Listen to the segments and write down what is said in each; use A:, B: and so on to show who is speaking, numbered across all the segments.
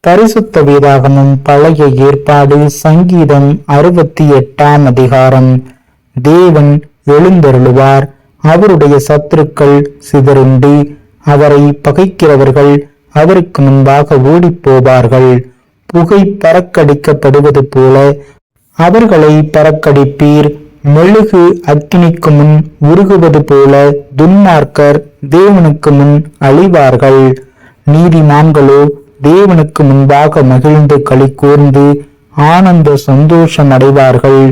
A: பரிசுத்த வேதாகமம் பழைய ஏற்பாடு சங்கீதம் 68ஆம் அதிகாரம். தேவன் எழுந்தருளுவார், அவருடைய சத்துருக்கள் சிதறுண்டு, அவரை பகைக்கிறவர்கள் அவருக்கு முன்பாக ஓடிப்போவார்கள். புகை பறக்கடிக்கப்படுவது போல அவர்களை பறக்கடிப்பீர். மெழுகு அக்கினிக்கு முன் உருகுவது போல துன்மார்க்கர் தேவனுக்கு முன் அழிவார்கள். நீதிமான்களோ தேவனுக்கு முன்பாக மகிழ்ந்து களி கூர்ந்து ஆனந்த சந்தோஷம் அடைவார்கள்.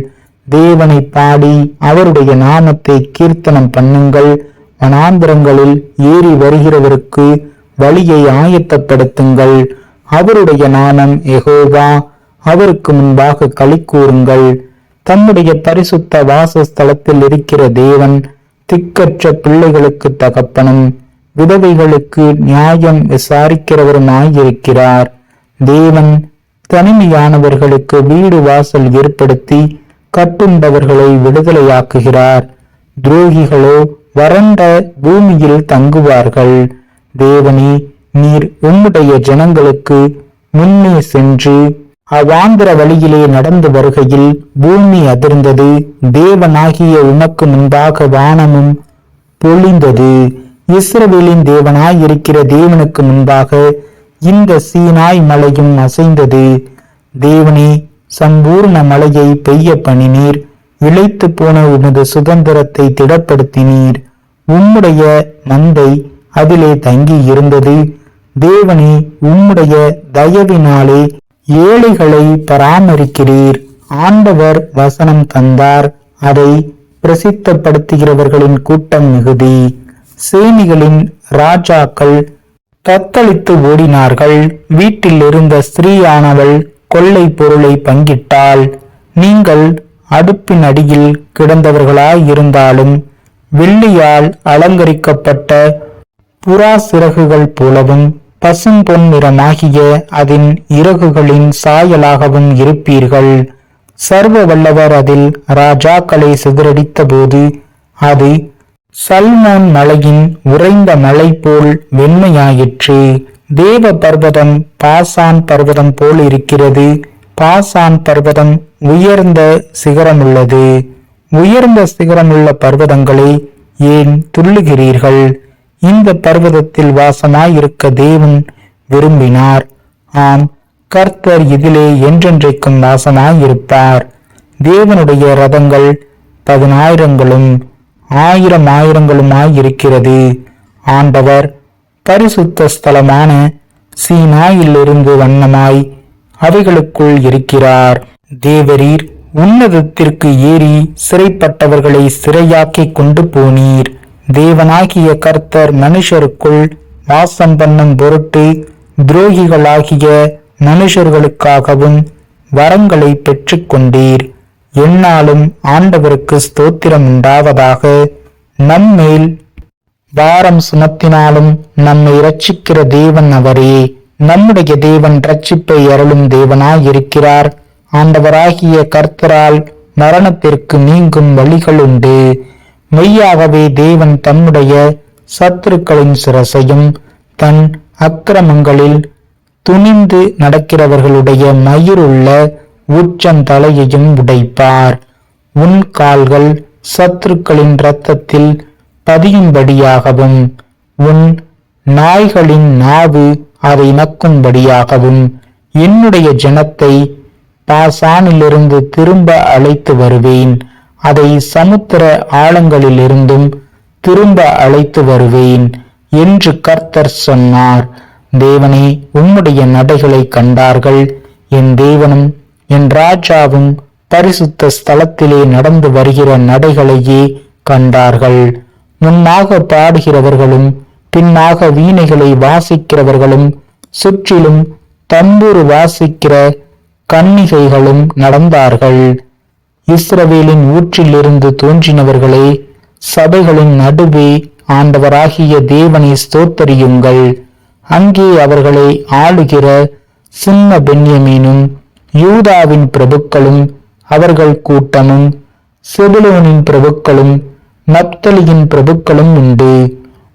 A: தேவனை பாடி அவருடைய நாமத்தை கீர்த்தனம் பண்ணுங்கள். வனாந்திரங்களில் ஏறி வருகிறவருக்கு வழியை ஆயத்தப்படுத்துங்கள். அவருடைய நாமம் யெகோவா, அவருக்கு முன்பாக களி கூறுங்கள். தம்முடைய பரிசுத்த வாசஸ்தலத்தில் இருக்கிற தேவன் திக்கற்ற பிள்ளைகளுக்கு தகப்பனும் விதவைகளுக்கு நியாயம் விசாரிக்கிறவருமாயிருக்கிறார். தேவன் தனிமையானவர்களுக்கு வீடு வாசல் ஏற்படுத்தி கட்டுண்டவர்களை விடுதலையாக்குகிறார். துரோகிகளோ வறண்ட பூமியில் தங்குவார்கள். தேவனே, நீர் உம்முடைய ஜனங்களுக்கு முன்னே சென்று அவாந்திர வழியிலே நடந்து வருகையில் பூமி அதிர்ந்தது. தேவனாகிய உமக்கு முன்பாக வானமும் பொழிந்தது. இஸ்ரவேலின் தேவனாயிருக்கிற தேவனுக்கு முன்பாக இந்த சீனாய் மலையும் அசைந்தது. தேவனே, சம்பூர்ண மழையை பெய்ய பண்ணினீர். இளைத்து போன உமது சுதந்திரத்தை திடப்படுத்தினீர். உம்முடைய மந்தை அதிலே தங்கி இருந்தது. தேவனே, உம்முடைய தயவினாலே ஏழைகளை பராமரிக்கிறீர். ஆண்டவர் வசனம் தந்தார், அதை பிரசித்தப்படுத்துகிறவர்களின் கூட்டம் மிகுதி. சேனிகளின் ராஜாக்கள் தத்தளித்து ஓடினார்கள். வீட்டில் இருந்த ஸ்திரீயானவள் கொள்ளை பொருளை பங்கிட்டாள். நீங்கள் அடுப்பின் அடியில் கிடந்தவர்களாயிருந்தாலும் வெள்ளியால் அலங்கரிக்கப்பட்ட புறா சிறகுகள் போலவும் பசும்பொன் நிறமாகிய அதன் இறகுகளின் சாயலாகவும் இருப்பீர்கள். சர்வ வல்லவர் அதில் ராஜாக்களை சிதறடித்த போது அது சல்மோன் மலையின் உறைந்த மலை போல் வெண்மையாயிற்று. தேவ பர்வதம் பாசான் பர்வதம் போல் இருக்கிறது. பாசான் பர்வதம் உயர்ந்த சிகரமுள்ளது. உயர்ந்த சிகரமுள்ள பர்வதங்களே, ஏன் துள்ளுகிறீர்கள்? இந்த பர்வதத்தில் வாசமாயிருக்க தேவன் விரும்பினார். ஆம், கர்த்தர் இதிலே என்றென்றைக்கும் வாசமாயிருப்பார். தேவனுடைய ரதங்கள் 10,000ங்களும் 1000,000ங்களுமாயிருக்கிறது. ஆண்டவர் பரிசுத்த ஸ்தலமான சீனாயிலிருந்து வண்ணமாய் அவைகளுக்குள் இருக்கிறார். தேவரீர் உன்னதத்திற்கு ஏறி சிறைப்பட்டவர்களை சிறையாக்கி கொண்டு போனீர். தேவனாகிய கர்த்தர் மனுஷருக்குள் வாசம் பண்ணும் பொருட்டு துரோகிகளாகிய மனுஷர்களுக்காகவும் வரங்களை பெற்றுக்கொண்டீர். எந்நாளும் ஆண்டவருக்கு ஸ்தோத்திரம் உண்டாவதாக. நம்மேல் பாரம் சுமத்தினாலும் நம்மை இரட்சிக்கிற தேவன் அவரே. நம்முடைய தேவன் இரட்சிப்பை அருளும் தேவனாயிருக்கிறார். ஆண்டவராகிய கர்த்தரால் மரணத்திற்கு நீங்கும் வழிகள் உண்டு. மெய்யாகவே தேவன் தம்முடைய சத்துருக்களின் சிரசையும் தன் அக்கிரமங்களில் துணிந்து நடக்கிறவர்களுடைய மயிருள்ள உச்சந்தலையையும் உடைப்பார். உன் கால்கள் சத்துருக்களின் இரத்தத்தில் பதியும்படியாகவும் உன் நாய்களின் நாவு அதை நக்கும்படியாகவும் என்னுடைய ஜனத்தை பாசானிலிருந்து திரும்ப அழைத்து வருவேன். அதை சமுத்திர ஆழங்களிலிருந்தும் திரும்ப அழைத்து வருவேன் என்று கர்த்தர் சொன்னார். தேவனே, உம்முடைய நடைகளை கண்டார்கள். என் தேவனும் என் ராஜாவும் பரிசுத்த ஸ்தலத்திலே நடந்து வருகிற நடைகளையே கண்டார்கள். முன்னாக பாடுகிறவர்களும் பின்னாக வீணைகளை வாசிக்கிறவர்களும் சுற்றிலும் தம்புரு வாசிக்கிற கன்னிகைகளும் நடந்தார்கள். இஸ்ரவேலின் ஊற்றிலிருந்து தோன்றினவர்களே, சபைகளின் நடுவே ஆண்டவராகிய தேவனை ஸ்தோத்தரியுங்கள். அங்கே அவர்களை ஆளுகிற சின்ன பென்யமீனும் யூதாவின் பிரபுக்களும் அவர்கள் கூட்டமும் செபுலோனின் பிரபுக்களும் நப்தலியின் பிரபுக்களும் உண்டு.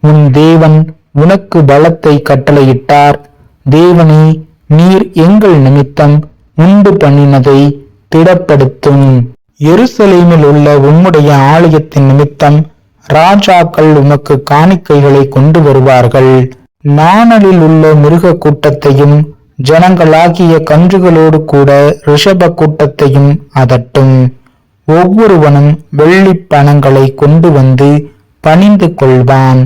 A: உன் தேவன் உனக்கு பலத்தை கட்டளையிட்டார். தேவனே, நீர் எங்கள் நிமித்தம் உண்டு பண்ணினதை திடப்படுத்தும். எருசலேமில் உள்ள உம்முடைய ஆலயத்தின் நிமித்தம் ராஜாக்கள் உமக்கு காணிக்கைகளை கொண்டு வருவார்கள். நாணலில் உள்ள மிருக கூட்டத்தையும் ஜனங்களாகிய கன்றுகளோடு கூட ரிஷப கூட்டத்தையும் அதட்டும். ஒவ்வொருவனும் வெள்ளி பணங்களை கொண்டு வந்து பணிந்து கொள்வான்.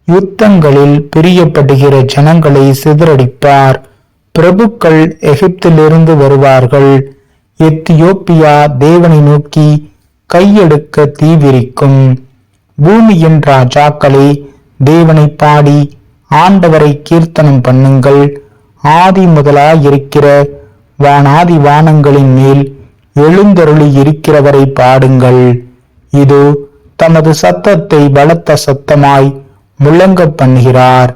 A: யுத்தங்களில் பிரியப்படுகிற ஜனங்களை சிதறடிப்பார். பிரபுக்கள் எகிப்திலிருந்து வருவார்கள். எத்தியோப்பியா தேவனை நோக்கி கையெடுக்க தீவிரிக்கும். பூமியின் ராஜாக்களே, தேவனை பாடி ஆண்டவரை கீர்த்தனம் பண்ணுங்கள். ஆதி முதலாயிருக்கிற வானாதி வானங்களின் மேல் எழுந்தருளி இருக்கிறவரை பாடுங்கள். இது தமது சத்தத்தை பலத்த சத்தமாய் முழங்க பண்ணுகிறார்.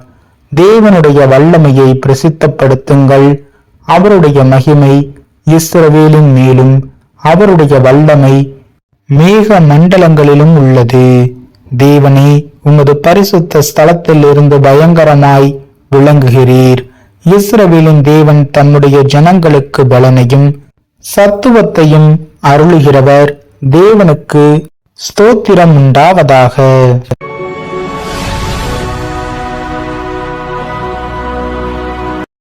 A: தேவனுடைய வல்லமையை பிரசித்தப்படுத்துங்கள். அவருடைய மகிமை இஸ்ரவேலின் மேலும் அவருடைய வல்லமை மேக மண்டலங்களிலும் உள்ளது. தேவனே, உமது பரிசுத்த ஸ்தலத்தில் இருந்து பயங்கரமாய் விளங்குகிறீர். இஸ்ரவேலின் தேவன் தம்முடைய ஜனங்களுக்கு பலனையும் சத்துவத்தையும் அருளுகிறவர். தேவனுக்கு ஸ்தோத்திரம் உண்டாவதாக.